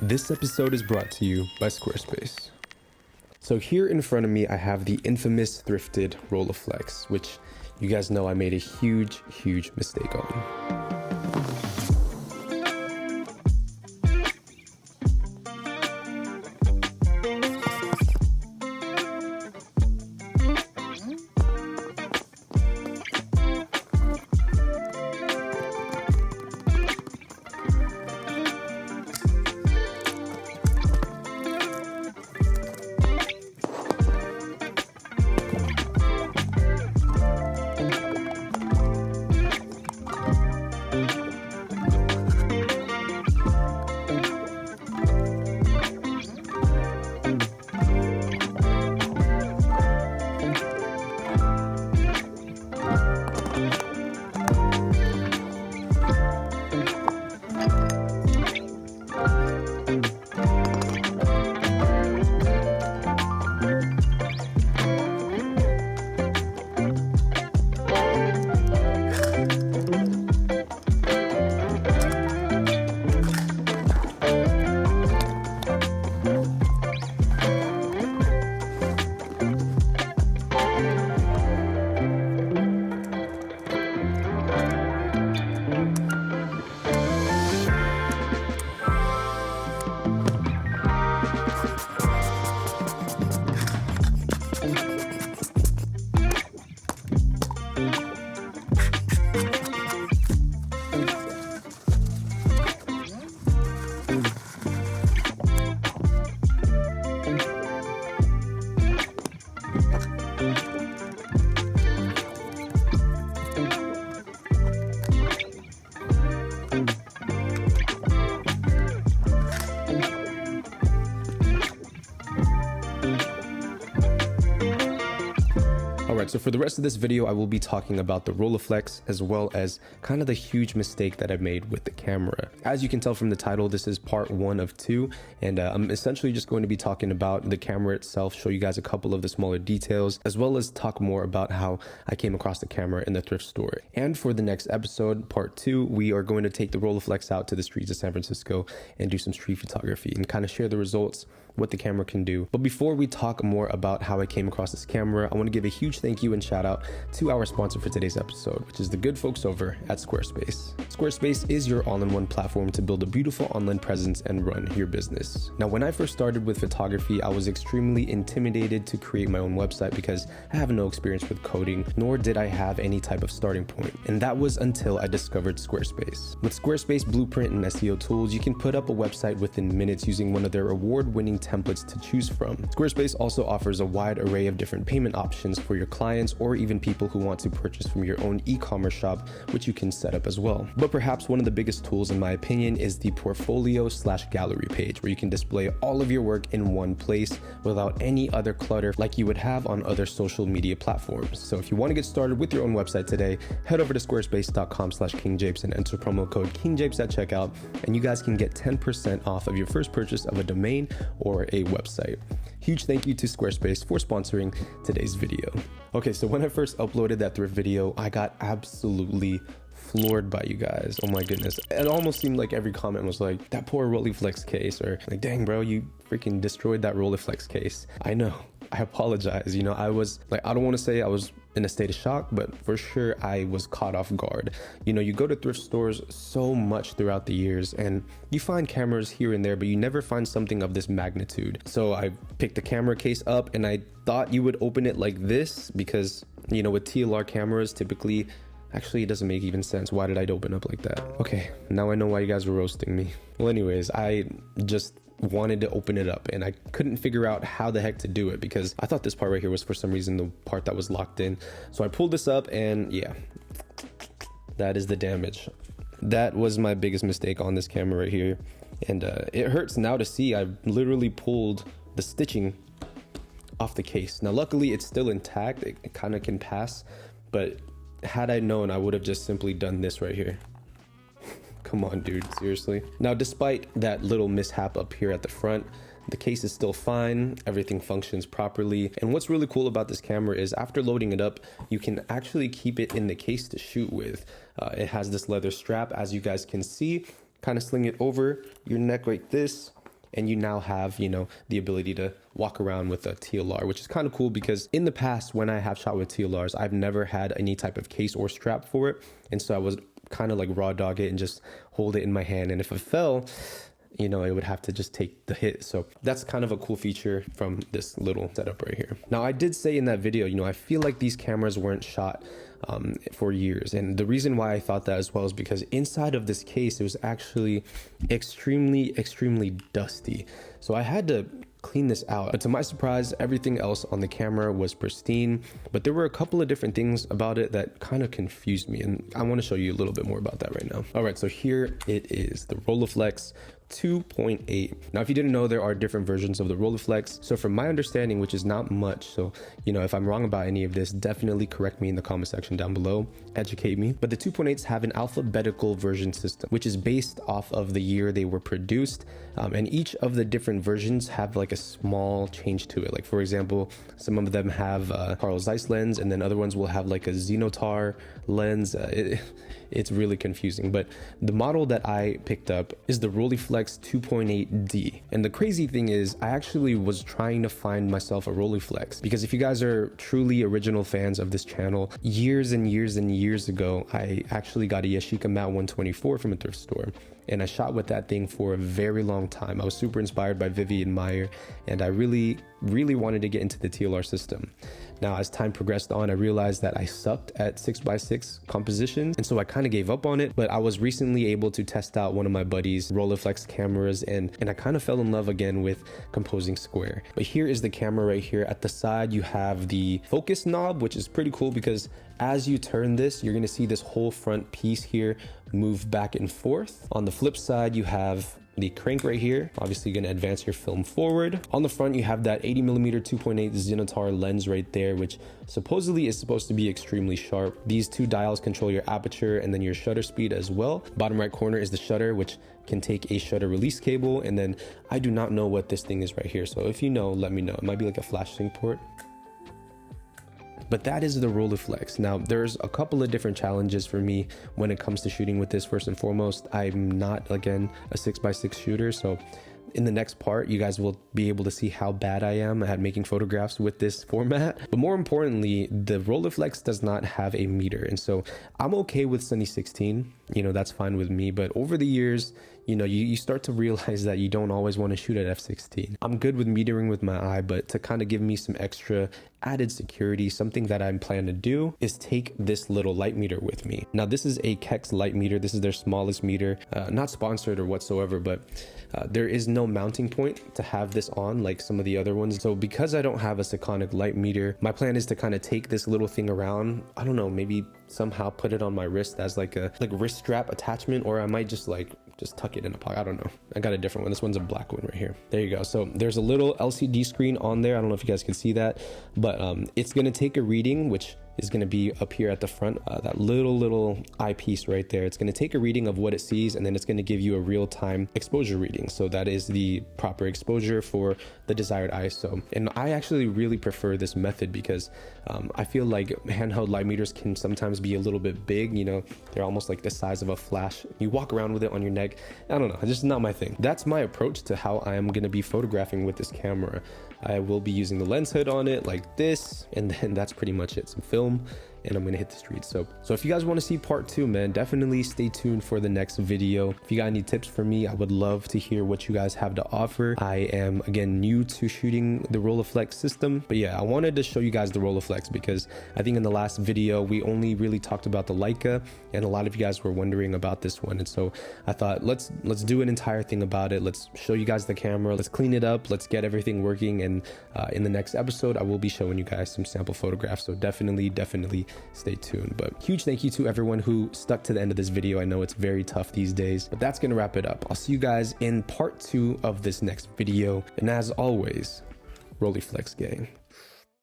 This episode is brought to you by Squarespace. So here in front of me, I have the infamous Thrifted RolleiFlex, which you guys know I made a huge mistake on. Alright, so for the rest of this video, I will be talking about the RolleiFlex as well as kind of the huge mistake that I made with the camera. As you can tell from the title, this is part 1 of 2, and I'm essentially just going to be talking about the camera itself, show you guys a couple of the smaller details, as well as talk more about how I came across the camera in the thrift store. And for the next episode, part 2, we are going to take the RolleiFlex out to the streets of San Francisco and do some street photography and kind of share the results, what the camera can do. But before we talk more about how I came across this camera, I want to give a huge thank you and shout out to our sponsor for today's episode, which is the good folks over at Squarespace. Squarespace is your all-in-one platform to build a beautiful online presence and run your business. Now, when I first started with photography, I was extremely intimidated to create my own website because I have no experience with coding, nor did I have any type of starting point. And that was until I discovered Squarespace. With Squarespace Blueprint and SEO tools, you can put up a website within minutes using one of their award-winning templates to choose from. Squarespace also offers a wide array of different payment options for your clients or even people who want to purchase from your own e-commerce shop, which you can set up as well. But perhaps one of the biggest tools in my opinion is the portfolio/gallery page, where you can display all of your work in one place without any other clutter like you would have on other social media platforms. So if you want to get started with your own website today, head over to squarespace.com/kingjapes and enter promo code kingjapes at checkout, and you guys can get 10% off of your first purchase of a domain or a website. Huge thank you to Squarespace for sponsoring today's video. Okay, so when I first uploaded that thrift video, I got absolutely floored by you guys. Oh my goodness. It almost seemed like every comment was like, that poor RolleiFlex case, or like, dang bro, you freaking destroyed that RolleiFlex case. I know, I apologize. You know, I was like, I don't want to say I was in a state of shock, but for sure I was caught off guard. You know, you go to thrift stores so much throughout the years and you find cameras here and there, but you never find something of this magnitude. So I picked the camera case up and I thought you would open it like this because, you know, with TLR cameras, typically, actually, it doesn't make even sense. Why did I open up like that? Okay, now I know why you guys were roasting me. Well, anyways, I just wanted to open it up and I couldn't figure out how the heck to do it because I thought this part right here was for some reason the part that was locked in. So I pulled this up and yeah, that is the damage. That was my biggest mistake on this camera right here. And it hurts now to see. I literally pulled the stitching off the case. Now, luckily it's still intact. It kind of can pass, but had I known, I would have just simply done this right here. Come on, dude, seriously. Now, despite that little mishap up here at the front, the case is still fine, everything functions properly. And what's really cool about this camera is after loading it up, you can actually keep it in the case to shoot with. It has this leather strap, as you guys can see, kind of sling it over your neck like this, and you now have, you know, the ability to walk around with a TLR, which is kind of cool because in the past when I have shot with TLRs, I've never had any type of case or strap for it. And so I was kind of like raw dog it and just hold it in my hand. And if it fell, you know, it would have to just take the hit. So that's kind of a cool feature from this little setup right here. Now, I did say in that video, you know, I feel like these cameras weren't shot for years. And the reason why I thought that as well is because inside of this case, it was actually extremely dusty. So I had to clean this out, but to my surprise, everything else on the camera was pristine. But there were a couple of different things about it that kind of confused me, and I want to show you a little bit more about that right now. All right, so here it is, the RolleiFlex 2.8. Now, if you didn't know, there are different versions of the RolleiFlex. So from my understanding, which is not much, so, you know, if I'm wrong about any of this, definitely correct me in the comment section down below, educate me. But the 2.8s have an alphabetical version system, which is based off of the year they were produced. And each of the different versions have like a small change to it. Like, for example, some of them have Carl Zeiss lens, and then other ones will have like a Xenotar lens. It's really confusing, but the model that I picked up is the RolleiFlex 2.8D. And the crazy thing is, I actually was trying to find myself a RolleiFlex, because if you guys are truly original fans of this channel, years and years ago, I actually got a Yashica Mat 124 from a thrift store. And I shot with that thing for a very long time. I was super inspired by Vivian Meyer, and I really wanted to get into the TLR system. Now, as time progressed on, I realized that I sucked at 6x6 composition, and so I kind of gave up on it. But I was recently able to test out one of my buddy's RolleiFlex cameras, and I kind of fell in love again with composing square. But here is the camera right here. At the side, you have the focus knob, which is pretty cool because as you turn this, you're gonna see this whole front piece here move back and forth. On the flip side, you have the crank right here, obviously going to advance your film forward. On the front, you have that 80mm 2.8 Xenotar lens right there, which supposedly is supposed to be extremely sharp. These two dials control your aperture and then your shutter speed as well. Bottom right corner is the shutter, which can take a shutter release cable. And then I do not know what this thing is right here. So if you know, let me know. It might be like a flash sync port. But that is the RolleiFlex. Now, there's a couple of different challenges for me when it comes to shooting with this. First and foremost, I'm not, again, a 6x6 shooter. So in the next part, you guys will be able to see how bad I am at making photographs with this format. But more importantly, the RolleiFlex does not have a meter. And so I'm okay with Sunny 16. You know, that's fine with me. But over the years, you know, you start to realize that you don't always want to shoot at f16. I'm good with metering with my eye, but to kind of give me some extra added security, something that I'm planning to do is take this little light meter with me. Now, this is a Kex light meter. This is their smallest meter, not sponsored or whatsoever, but there is no mounting point to have this on like some of the other ones. So because I don't have a Sekonic light meter, my plan is to kind of take this little thing around. I don't know, maybe somehow put it on my wrist as like a wrist strap attachment, or I might just tuck it in a pocket. I don't know. I got a different one. This one's a black one right here. There you go. So there's a little LCD screen on there. I don't know if you guys can see that, but it's going to take a reading, which is going to be up here at the front, that little eyepiece right there. It's going to take a reading of what it sees, and then it's going to give you a real-time exposure reading. So that is the proper exposure for the desired ISO. And I actually really prefer this method because I feel like handheld light meters can sometimes be a little bit big. You know, they're almost like the size of a flash. You walk around with it on your neck. I don't know. It's just not my thing. That's my approach to how I am going to be photographing with this camera. I will be using the lens hood on it like this, and then that's pretty much it. Some film, and I'm gonna hit the streets. So if you guys want to see part 2, man, definitely stay tuned for the next video. If you got any tips for me, I would love to hear what you guys have to offer. I am, again, new to shooting the RolleiFlex system, but yeah, I wanted to show you guys the RolleiFlex because I think in the last video we only really talked about the Leica, and a lot of you guys were wondering about this one. And so I thought let's do an entire thing about it. Let's show you guys the camera, let's clean it up, let's get everything working, and in the next episode I will be showing you guys some sample photographs. So definitely stay tuned. But huge thank you to everyone who stuck to the end of this video. I know it's very tough these days, but that's gonna wrap it up. I'll see you guys in part 2 of this next video, and as always, RolleiFlex gang.